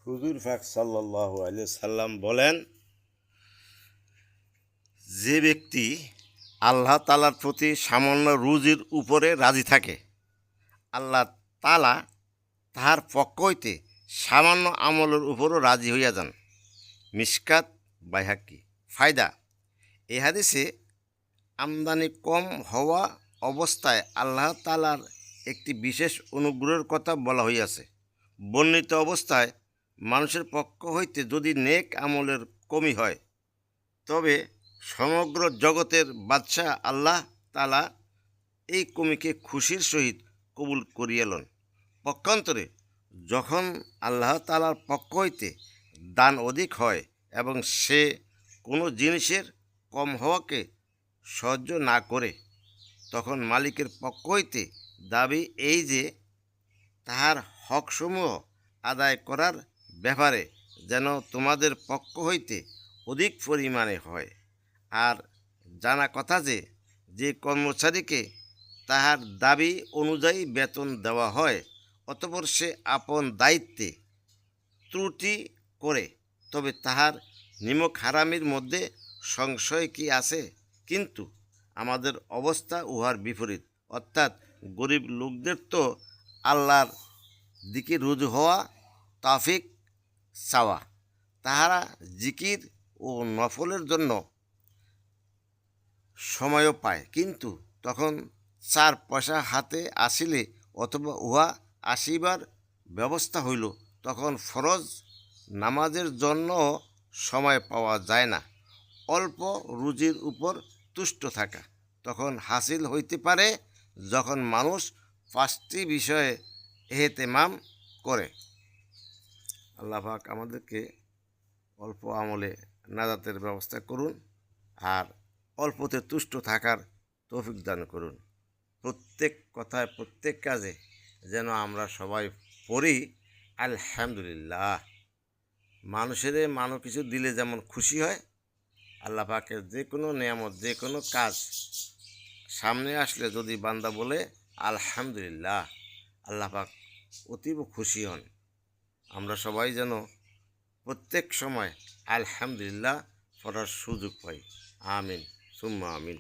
হুজুর পাক সাল্লাল্লাহু আলাইহি সাল্লাম বলেন, যে ব্যক্তি আল্লাহ তাআলার প্রতি সামান্য রুজির উপরে রাজি থাকে, আল্লাহ তাআলা তাহার পক্ষ হইতে সামান্য আমলের উপরও রাজি হইয়া যান। মিশকাত বাইহাকি। ফায়দা: এই হাদিসে আমদানি কম হওয়া অবস্থায় আল্লাহ তাআলার একটি বিশেষ অনুগ্রহের কথা বলা হইয়াছে। বর্ণিত অবস্থায় মানুষের পক্ষ হইতে যদি নেক আমলের কমি হয়, তবে সমগ্র জগতের বাদশাহ আল্লাহ তাআলা এই কমিকে খুশির সহিত কবুল করিয়া লন। পক্ষান্তরে যখন আল্লাহ তাআলার পক্ষ হইতে দান অধিক হয় এবং সে কোনো জিনিসের কম হওয়াকে সহ্য না করে, তখন মালিকের পক্ষ হইতে দাবি এই যে তাহার হকসমূহ আদায় করার ব্যাপারে যেন তোমাদের পক্ষ হইতে অধিক পরিমাণে হয়। আর জানা কথা যে, যে কর্মচারীকে তাহার দাবি অনুযায়ী বেতন দেওয়া হয়, অতঃপর সে আপন দায়িত্বে ত্রুটি করে, তবে তাহার নিমক হারামির মধ্যে সংশয় কি আছে? কিন্তু আমাদের অবস্থা উহার বিপরীত, অর্থাৎ গরিব লোকদের তো আল্লাহর দিকে রুজু হওয়া, তৌফিক চাওয়া, তাহারা জিকির ও নফলের জন্য সময়ও পায়, কিন্তু তখন 4 পয়সা হাতে আসিলে অথবা উহা আসিবার ব্যবস্থা হইল, তখন ফরজ নামাজের জন্য সময় পাওয়া যায় না। অল্প রুজির উপর তুষ্ট থাকা তখন হাসিল হইতে পারে যখন মানুষ 5টি বিষয়ে এহতেমাম করে। আল্লাহ পাক আমাদেরকে অল্প আমলে নাজাতের ব্যবস্থা করুন, আর অল্পতে তুষ্ট থাকার তৌফিক দান করুন। প্রত্যেক কথায়, প্রত্যেক কাজে যেন আমরা সবাই পড়ি আলহামদুলিল্লাহ। মানুষের কিছু দিলে যেমন খুশি হয়, আল্লাহ পাকের যে কোনো নিয়ামত, যে কোনো কাজ সামনে আসলে যদি বান্দা বলে আলহামদুলিল্লাহ, আল্লাহ পাক অতীব খুশি হন। আমরা সবাই যেন প্রত্যেক সময় আলহামদুলিল্লাহ পড়ার সুযোগ পাই। আমিন সুম্মা আমিন।